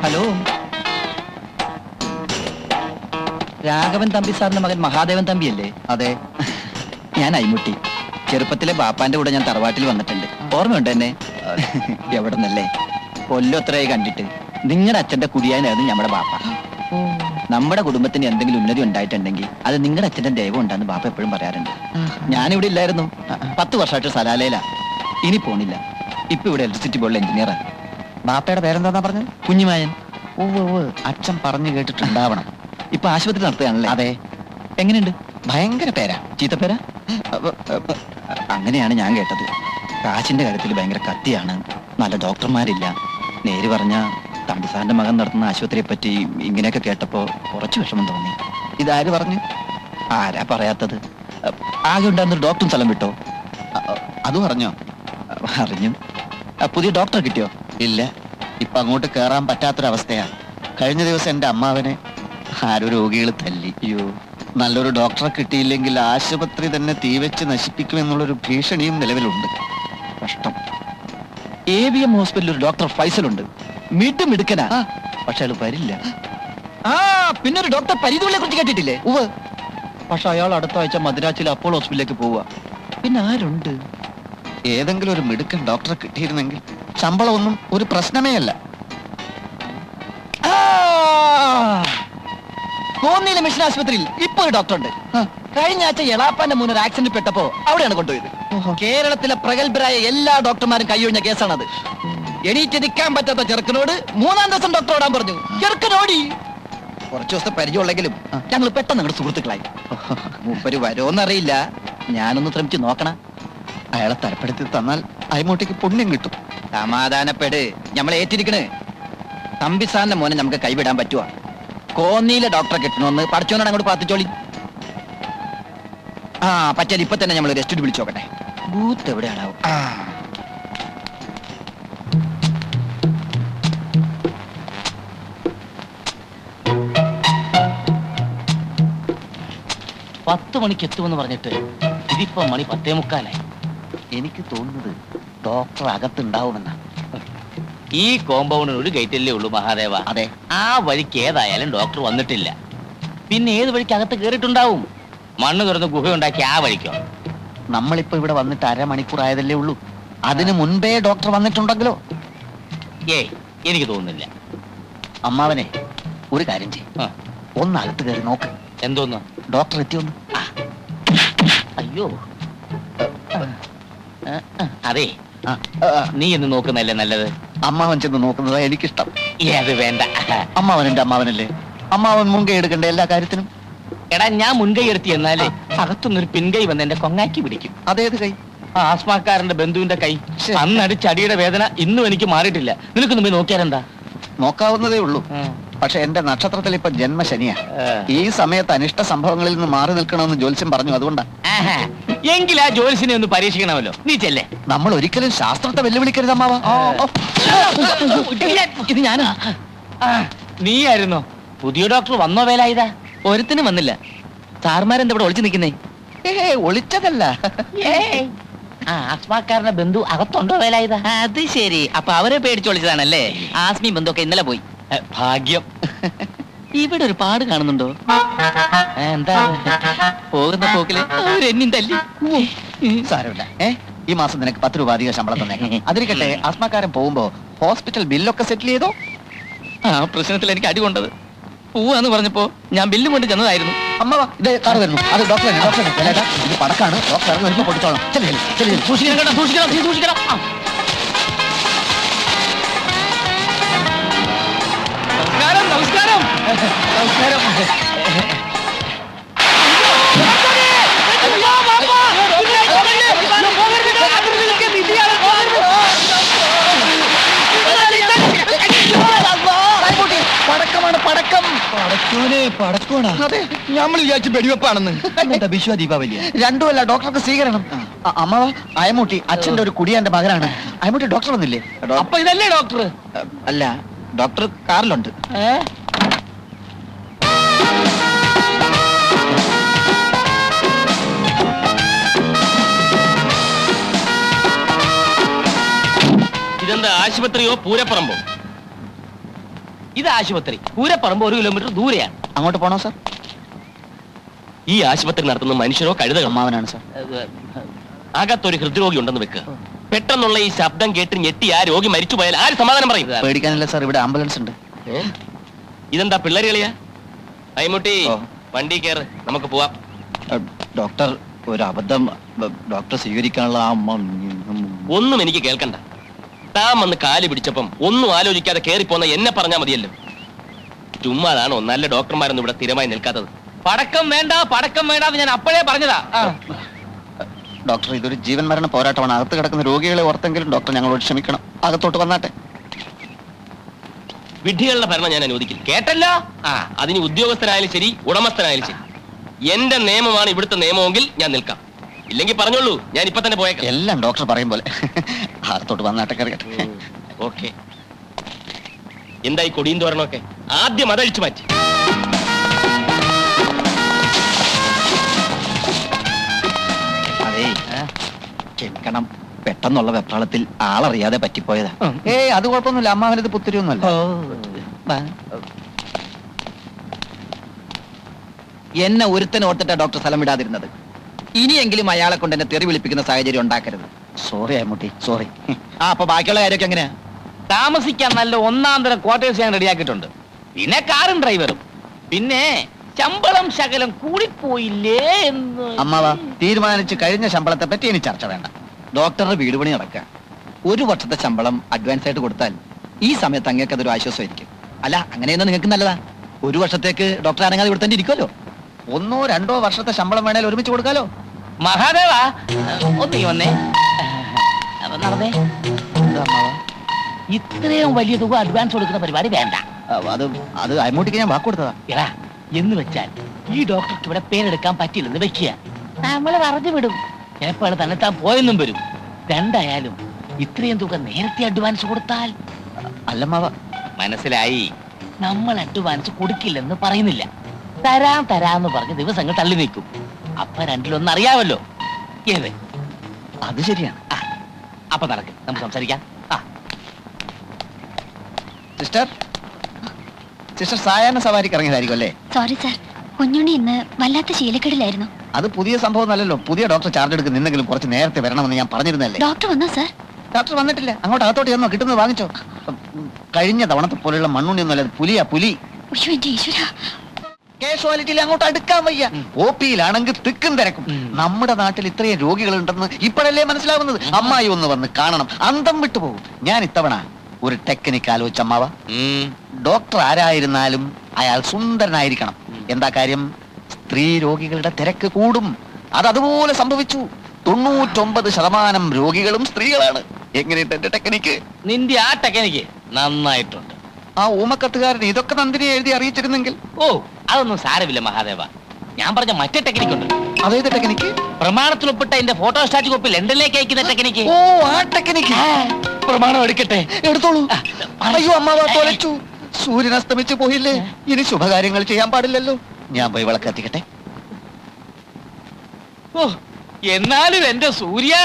Hello, Raghavan Thampi സാറിന്റെ മകൻ മഹാദേവൻ തമ്പി അല്ലേ? അതെ. ഞാൻ അയ്മുട്ടി. ചെറുപ്പത്തിലെ ബാപ്പാന്റെ കൂടെ ഞാൻ തറവാട്ടിൽ വന്നിട്ടുണ്ട്. ഓർമ്മയുണ്ട് എന്നെ? എവിടെ നിന്നല്ലേ? കൊല്ലൊത്രയായി കണ്ടിട്ട്. നിങ്ങളുടെ അച്ഛന്റെ കുടിയാനായിരുന്നു നമ്മുടെ ബാപ്പ. നമ്മുടെ കുടുംബത്തിന് എന്തെങ്കിലും ഉന്നതി ഉണ്ടായിട്ടുണ്ടെങ്കിൽ അത് നിങ്ങളുടെ അച്ഛന്റെ ദൈവം ഉണ്ടാന്ന് ബാപ്പ എപ്പോഴും പറയാറുണ്ട്. ഞാനിവിടെ ഇല്ലായിരുന്നു. 10 വർഷമായിട്ട് സലാലയിലാ. ഇനി പോണില്ല. ഇപ്പൊ ഇവിടെ ഇലക്ട്രിസിറ്റി ബോർഡിൽ എഞ്ചിനീയറാ. ബാപ്പയുടെ പേരെന്താ പറഞ്ഞത്? കുഞ്ഞുമായൻ. ഓ, അച്ഛൻ പറഞ്ഞു കേട്ടിട്ടുണ്ടാവണം. ഇപ്പൊ ആശുപത്രി നടത്തുകയാണല്ലേ? അതെ. എങ്ങനെയുണ്ട്? ഭയങ്കര പേരാ. ചീത്തപ്പേരാ? അങ്ങനെയാണ് ഞാൻ കേട്ടത്. കാശിന്റെ കാര്യത്തിൽ ഭയങ്കര കത്തിയാണ്. നല്ല ഡോക്ടർമാരില്ല. നേര് പറഞ്ഞ തമ്പി സാറിന്റെ മകൻ നടത്തുന്ന ആശുപത്രിയെ പറ്റി ഇങ്ങനെയൊക്കെ കേട്ടപ്പോ കുറച്ച് വിഷമം തോന്നി. ഇതാര് പറഞ്ഞു? ആരാ പറയാത്തത്? ആകെ ഉണ്ടായിരുന്നൊരു ഡോക്ടറും സ്ഥലം വിട്ടോ? അത് പറഞ്ഞോ? അറിഞ്ഞു. പുതിയ ഡോക്ടറെ കിട്ടിയോ? ഇല്ല. ഇപ്പൊ അങ്ങോട്ട് കേറാൻ പറ്റാത്തൊരവസ്ഥയാ. കഴിഞ്ഞ ദിവസം എന്റെ അമ്മാവനെ ആരോ രോഗികൾ തല്ലി. അയ്യോ. നല്ലൊരു ഡോക്ടറെ കിട്ടിയില്ലെങ്കിൽ ആശുപത്രി തന്നെ തീവെച്ച് നശിപ്പിക്കുമെന്നുള്ളൊരു ഭീഷണിയും നിലവിലുണ്ട്. കഷ്ടം. AVM ഹോസ്പിറ്റലിൽ ഒരു ഡോക്ടർ ഫൈസൽ ഉണ്ട്. മിടുക്കനാ. പക്ഷെ അയാൾ വരില്ല. പിന്നെ ഒരു ഡോക്ടർ പരിധുവിനെ കുറിച്ച് കേട്ടിട്ടില്ലേ? ഉവ്വ്. പക്ഷെ അയാൾ അടുത്ത ആഴ്ച മദ്രാസിലെ അപ്പോളോ ഹോസ്പിറ്റലിലേക്ക് പോവുക. പിന്നെ ആരുണ്ട്? ഏതെങ്കിലും ഒരു മിടുക്കൻ ഡോക്ടറെ കിട്ടിയിരുന്നെങ്കിൽ ശമ്പളമൊന്നും ഒരു പ്രശ്നമേ അല്ല. കോന്നിയിലെ മിഷൻ ആശുപത്രിയിൽ ഇപ്പൊ ഒരു ഡോക്ടർ ഉണ്ട്. കഴിഞ്ഞ ആഴ്ച എളാപ്പാന്റെ മുന്നൊരു ആക്സിഡന്റ് പെട്ടപ്പോ അവിടെയാണ് കൊണ്ടുപോയത്. കേരളത്തിലെ പ്രഗത്ഭരായ എല്ലാ ഡോക്ടർമാരും കൈയൊഴിഞ്ഞ കേസാണത്. എണീറ്റ് നിൽക്കാൻ പറ്റാത്ത ചെറുക്കനോട് 3-ാം ദിവസം ഡോക്ടർ ഓടാൻ പറഞ്ഞു. ചെറുക്കനോടി. കുറച്ചു ദിവസത്തെ പരിചയമുള്ളെങ്കിലും ഞങ്ങൾ പെട്ടെന്ന് ഞങ്ങളുടെ സുഹൃത്തുക്കളായി. മൂപ്പര് വരുമോന്നറിയില്ല. ഞാനൊന്ന് ശ്രമിച്ചു നോക്കണം. അയാളെ തരപ്പെടുത്തി തന്നാൽ അയ്മൂട്ടിക്ക് പുണ്യം കിട്ടും. സമാധാനപ്പെട്. നമ്മൾ ഏറ്റിരിക്കണ്. തമ്പി സാറിന്റെ മോനെ നമുക്ക് കൈവിടാൻ പറ്റുവാ. കോന്നിയിലെ ഡോക്ടറെ കിട്ടണമെന്ന് പഠിച്ചോനോട് അങ്ങോട്ട് പ്രാർത്ഥിച്ചോളി. പറ്റാൽ ഇപ്പൊ തന്നെ നമ്മൾ റെസ്റ്റ് വിളിച്ചു നോക്കട്ടെ. ബൂത്ത് എവിടെയാണാവും? പത്ത് മണിക്ക് എത്തുമെന്ന് പറഞ്ഞിട്ട് ഇതിപ്പോ മണി 10:45. എനിക്ക് തോന്നുന്നത് ഡോക്ടർ അകത്തുണ്ടാവുമെന്നാ. ഈ കോമ്പൗണ്ടിന് ഒരു ഗേറ്റല്ലേ ഉള്ളൂ മഹാദേവ. അതെ. ആ വഴിക്ക് ഏതായാലും ഡോക്ടർ വന്നിട്ടില്ല. പിന്നെ ഏത് വഴിക്ക് അകത്ത് കേറിയിട്ടുണ്ടാവും? മണ്ണ് തുറന്ന് ഗുഹയുണ്ടാക്കി ആ വഴിക്കോ? നമ്മളിപ്പോ ഇവിടെ വന്നിട്ട് അരമണിക്കൂർ ആയതല്ലേ ഉള്ളൂ. അതിനു മുൻപേ ഡോക്ടർ വന്നിട്ടുണ്ടെങ്കിലോ? ഏയ്, എനിക്ക് തോന്നുന്നില്ല. അമ്മാവനെ ഒരു കാര്യം ചെയ്യും, ഒന്ന് അകത്ത് കയറി നോക്ക്. എന്തോന്ന്? ഡോക്ടർ എത്തിയൊന്ന്. അയ്യോ, അതെ, നീ എന്ന് നോക്കുന്നല്ലേ നല്ലത്. അമ്മാവൻ ചെന്ന് നോക്കുന്നതാ എനിക്കിഷ്ടം. അത് വേണ്ട. അമ്മാവൻ എന്റെ അമ്മാവനല്ലേ. അമ്മാവൻ മുൻകൈ എടുക്കണ്ടേ എല്ലാ കാര്യത്തിനും? എടാ, ഞാൻ മുൻകൈ എടുത്തി എന്നാലേ അകത്തുനിന്നൊരു പിൻകൈ വന്ന് എന്റെ കൊങ്ങാക്കി പിടിക്കും. അതേത് കൈ? ആസ്മാക്കാരന്റെ ബന്ധുവിന്റെ കൈ. അന്നടിച്ചടിയുടെ വേദന ഇന്നും എനിക്ക് മാറിയിട്ടില്ല. നിനക്കൊന്നും പോയി നോക്കിയാലെന്താ? നോക്കാവുന്നതേ ഉള്ളൂ. പക്ഷെ എന്റെ നക്ഷത്രത്തിൽ ഇപ്പൊ ജന്മശനിയാ. ഈ സമയത്ത് അനിഷ്ട സംഭവങ്ങളിൽ നിന്ന് മാറി നിൽക്കണമെന്ന് ജ്യോത്സ്യം പറഞ്ഞു. അതുകൊണ്ടാ. എങ്കിൽ ആ ജോലിസിനെ ഒന്ന് പരീക്ഷിക്കണമല്ലോ. നീ ചെല്ലേ. നമ്മൾ ഒരിക്കലും ശാസ്ത്രത്തെ വെല്ലുവിളിക്കരുത് അമ്മാവ. ഇത് ഞാനാ. നീയായിരുന്നോ? പുതിയ ഡോക്ടർ വന്നോ? വേലായുധ? ഒരുത്തിനും വന്നില്ല. സാർമാരെന്താ ഇവിടെ ഒളിച്ചു നിൽക്കുന്നേ? ഒളിച്ചതല്ല. ആസ്മാക്കാരന്റെ ബന്ധു അകത്തുണ്ടോ വേലായുധ? അത് ശരി. അപ്പൊ അവരെ പേടിച്ചൊളിച്ചതാണല്ലേ? ആസ്മി ബന്ധുക്കെ ഇന്നലെ പോയി. ഭാഗ്യം. ഇവിടെ ഒരു പാട് കാണുന്നുണ്ടോ? എന്താ? പോകുന്ന പോക്കില് അവരെന്നും തല്ലി. സാരമില്ല. ഈ മാസം നിനക്ക് 10 രൂപ അധികം ശമ്പളം തന്നേക്കാം. അതിരിക്കട്ടെ, ആസ്മാക്കാരൻ പോകുമ്പോ ഹോസ്പിറ്റൽ ബില്ലൊക്കെ സെറ്റിൽ ചെയ്തോ? ആ പ്രശ്നത്തിൽ എനിക്ക് അടി കൊണ്ടത്. പോവാന്ന് പറഞ്ഞപ്പോ ഞാൻ ബില്ലും കൊണ്ട് ചെന്നതായിരുന്നു. അമ്മവാ, ഇത് കാറ് വരുന്നു. അത് ഡോക്ടറെ ഇത് പടക്കാണ്. ഡോക്ടർ ഇറങ്ങി വരുമ്പോ കൊടുത്തോളാം. സൂക്ഷിക്കണം കേട്ടോ, സൂക്ഷിക്കണം, നീ സൂക്ഷിക്കണം. നമസ്കാരം. നമസ്കാരം. നമസ്കാരം. പടക്കമാണ്, പടക്കം. പടക്കോണ. അതെ, നമ്മൾ വിചാരിച്ചു വെടിവെപ്പാണെന്ന്. എന്താ വിശ്വ ദീപാവലിയ? രണ്ടുമല്ല, ഡോക്ടർക്ക് സ്വീകരണം. അമ്മാവ, അയമൂട്ടി അച്ഛന്റെ ഒരു കുടിയാന്റെ മകനാണ്. അയമൂട്ടി ഡോക്ടർ വന്നില്ലേ? അപ്പൊ ഇതല്ലേ ഡോക്ടർ? അല്ല, ഡോക്ടർ കാറിലുണ്ട്. ഇതെന്താ, ആശുപത്രിയോ പൂരപ്പറമ്പോ? ഇത് ആശുപത്രി. പൂരപ്പറമ്പ് 1 കിലോമീറ്റർ ദൂരെയാണ്. അങ്ങോട്ട് പോണോ സാർ? ഈ ആശുപത്രി നടത്തുന്ന മനുഷ്യരോ കഴുതകളോ? അമ്മാവനാണ് സാർ. അകത്തൊരു ഹൃദ്രോഗി ഉണ്ടെന്ന് വെക്കുക. പെട്ടെന്നുള്ള ഈ ശബ്ദം കേട്ട് ഞെട്ടി ആ രോഗി മരിച്ചു പോയാൽ ആര് സമാധാനം പറയും? പേടിക്കാനില്ല സാർ, ഇവിടെ ആംബുലൻസ് ഉണ്ട്. ഇതെന്താ പിള്ളേര് കളിയാ? അയ്മുട്ടി, ഓ. വണ്ടി കയറ്, നമുക്ക് പോവാം. ഡോക്ടർ, ഒരു അബദ്ധം. ഡോക്ടർ സ്വീകരിക്കാനുള്ള ഒന്നും എനിക്ക് കേൾക്കണ്ട. താൻ വന്ന് കാല് പിടിച്ചപ്പം ഒന്നും ആലോചിക്കാതെ കേറിപ്പോന്ന എന്നെ പറഞ്ഞാൽ മതിയല്ലോ. ചുമ്മാതാണോ നല്ല ഡോക്ടർമാരൊന്നും ഇവിടെ സ്ഥിരമായി നിൽക്കാത്തത്? പടക്കം വേണ്ട, പടക്കം വേണ്ട എന്ന് ഞാൻ അപ്പോഴേ പറഞ്ഞതാ. ഡോക്ടർ, ഇതൊരു ജീവൻ മരണ പോരാട്ടമാണ്. അകത്ത് കിടക്കുന്ന രോഗികളെ ഓർത്തെങ്കിലും ഡോക്ടർ ഞങ്ങളോട് ക്ഷമിക്കണം. അകത്തോട്ട് വന്നാട്ടെ. വിഡ്ഢികളുടെ ഭരണം ഞാൻ അനുവദിക്കില്ല. കേട്ടല്ലോ? അതിന് ഉദ്യോഗസ്ഥനായാലും ശരി, ഉടമസ്ഥനായാലും ശരി, എന്റെ നിയമമാണ് ഇവിടുത്തെ നിയമമെങ്കിൽ ഞാൻ നിൽക്കാം. ഇല്ലെങ്കിൽ പറഞ്ഞോളൂ, ഞാൻ ഇപ്പൊ തന്നെ പോയേക്കാം. എല്ലാം ഡോക്ടർ പറയും പോലെ. അകത്തോട്ട് വന്നാട്ടെ, കറിയട്ടെ. ഓക്കെ. എന്തായി കൊടിയും തോരണമൊക്കെ? ആദ്യം അതഴിച്ചു മാറ്റി. അതേ, ക്ഷമിക്കണം. പെട്ടെന്നുള്ള വെപ്രാളത്തിൽ ആളറിയാതെ പറ്റിപ്പോയതാ. ഏയ്, അത് കുഴപ്പമൊന്നുമില്ല. അമ്മാവനത് പുത്തിരിയൊന്നുമല്ല. എന്നെ ഒരുത്തൻ ഓർത്തിട്ടാ ഡോക്ടർ സ്ഥലം വിടാതിരുന്നത്. ഇനിയെങ്കിലും അയാളെ കൊണ്ട് എന്നെ തെറി വിളിപ്പിക്കുന്ന സാഹചര്യം ഉണ്ടാക്കരുത്. Sorry Ammutty, sorry. അപ്പൊ ബാക്കിയുള്ള കാര്യമൊക്കെ എങ്ങനെയാ? താമസിക്കാൻ നല്ല 1-ാം ക്വാർട്ടേഴ്സ് ഞാൻ റെഡിയാക്കിയിട്ടുണ്ട്. പിന്നെ കാറും ഡ്രൈവറും. പിന്നെ ശമ്പളം ശകലം കൂടിപ്പോയില്ലേ എന്ന്. അമ്മാവ, തീരുമാനിച്ച് കഴിഞ്ഞ ശമ്പളത്തെ പറ്റി ഇനി ചർച്ച വേണ്ട. ഡോക്ടറുടെ വീട് പണി നടക്കുക. 1 വർഷത്തെ ശമ്പളം അഡ്വാൻസ് ആയിട്ട് കൊടുത്താൽ ഈ സമയത്ത് അങ്ങേക്ക് അതൊരു ആശ്വാസമായിരിക്കും. അല്ല, അങ്ങനെയൊന്നും നിങ്ങൾക്ക് നല്ലതാ. 1 വർഷത്തേക്ക് ഡോക്ടർ അനങ്ങാതെ ഇവിടെ തന്നെ ഇരിക്കുമല്ലോ. 1 or 2 വർഷത്തെ ശമ്പളം വേണേൽ ഒരുമിച്ച് കൊടുക്കാലോ. മഹാദേവ, ഒന്നീ വന്നേ. അപ്പൊ നടന്നേ. ഇത്രയും വലിയ തുക അഡ്വാൻസ് കൊടുക്കുന്ന പരിപാടി വേണ്ട. അത് അമ്മൂട്ടിക്ക് ഞാൻ വാക്ക് കൊടുത്തതാ. എടാ, എന്ന് വെച്ചാൽ ഈ ഡോക്ടർക്ക് ഇവിടെ പേരെടുക്കാൻ പറ്റില്ലെന്ന് വെക്കുക. നമ്മളെ പറഞ്ഞു വിടും. ചിലപ്പോൾ തന്നെ താൻ പോയെന്നും വരും. രണ്ടായാലും ഇത്രയും തുക നേരത്തെ അഡ്വാൻസ് കൊടുത്താൽ. അല്ലമ്മാവ, മനസ്സിലായി. നമ്മൾ അഡ്വാൻസ് കൊടുക്കില്ലെന്ന് പറയുന്നില്ല. തരാന്ന് പറഞ്ഞ് ദിവസങ്ങൾ തള്ളി നീക്കും. അപ്പൊ രണ്ടിലൊന്നും അറിയാമല്ലോ. ഏത്? അത് ശരിയാണ്. അപ്പൊ നടക്ക്, നമുക്ക് സംസാരിക്കാം. സിസ്റ്റർ, സായാഹ്ന സവാരിക്ക് ഇറങ്ങിയതായിരിക്കും അല്ലേ? സോറി സാർ, കുഞ്ഞുണ്ണി ഇന്ന് വല്ലാത്ത ശീലക്കേടിലായിരുന്നു. അത് പുതിയ സംഭവം അല്ലല്ലോ. പുതിയ ഡോക്ടർ ചാർജ് എടുക്കുന്ന നിന്നെങ്കിലും കുറച്ച് നേരത്തെ വരണമെന്ന് ഞാൻ പറഞ്ഞിരുന്നല്ലേ. ഡോക്ടർ വന്നോ സാർ? ഡോക്ടർ വന്നിട്ടില്ല. അങ്ങോട്ട് അകത്തോട്ട് ചെന്നോ, കിട്ടുന്നത് വാങ്ങിച്ചോ. കഴിഞ്ഞ തവണത്തെ പോലെയുള്ള മണ്ണുണ്ണിയൊന്നുമല്ല, പുലിയാ, പുലി. അയ്യോ എന്റെ ഈശ്വര. കാഷ്വാലിറ്റിയിൽ അങ്ങോട്ട് അടുക്കാൻ വയ്യ. OP-യിലാണെങ്കിൽ തിക്കും തിരക്കും. നമ്മുടെ നാട്ടിൽ ഇത്രയും രോഗികളുണ്ടെന്ന് ഇപ്പോഴല്ലേ മനസ്സിലാവുന്നത്. അമ്മായി ഒന്ന് വന്ന് കാണണം, അന്തം വിട്ടുപോകും. ഞാൻ ഇത്തവണ ഒരു ടെക്നിക്ക് ആലോചിച്ചമ്മാവ. ഡോക്ടർ ആരായിരുന്നാലും അയാൾ സുന്ദരനായിരിക്കണം. എന്താ കാര്യം? സ്ത്രീ രോഗികളുടെ തിരക്ക് കൂടും. അതുപോലെ സംഭവിച്ചു. 99% രോഗികളും സ്ത്രീകളാണ്. എങ്ങനെയുണ്ട് എന്റെ ടെക്നിക്ക്? നിന്റെ ആ ടെക്നിക്ക് നന്നായിട്ടുണ്ട്. ആ ഊമക്കത്തുകാരൻ ഇതൊക്കെ നന്ദിനെ എഴുതി അറിയിച്ചിരുന്നെങ്കിൽ. ഓ, അതൊന്നും സാരമില്ല മഹാദേവ. ഞാൻ പറഞ്ഞ മറ്റേ ടെക്നിക്ക് ഉണ്ട്. അതേത് ടെക്നിക്ക്? പ്രമാണത്തിൽ ഒപ്പിട്ട എന്റെ ഫോട്ടോസ്റ്റാറ്റ് കോപ്പി ലണ്ടനിലേക്ക് അയക്കുന്ന ടെക്നിക്ക്. ഓ, ആ ടെക്നിക്ക്. പ്രമാണം എടുക്കട്ടെ? എടുത്തോളൂ. അയ്യോ അമ്മാവ, തോലച്ചു. സൂര്യൻ അസ്തമിച്ചു പോയില്ലേ? ഇനി ശുഭകാര്യങ്ങൾ ചെയ്യാൻ പാടില്ലല്ലോ. ഞാൻ പോയി വിളക്ക് കത്തിക്കട്ടെ. ഓ, എന്നാലും എന്റെ സൂര്യ,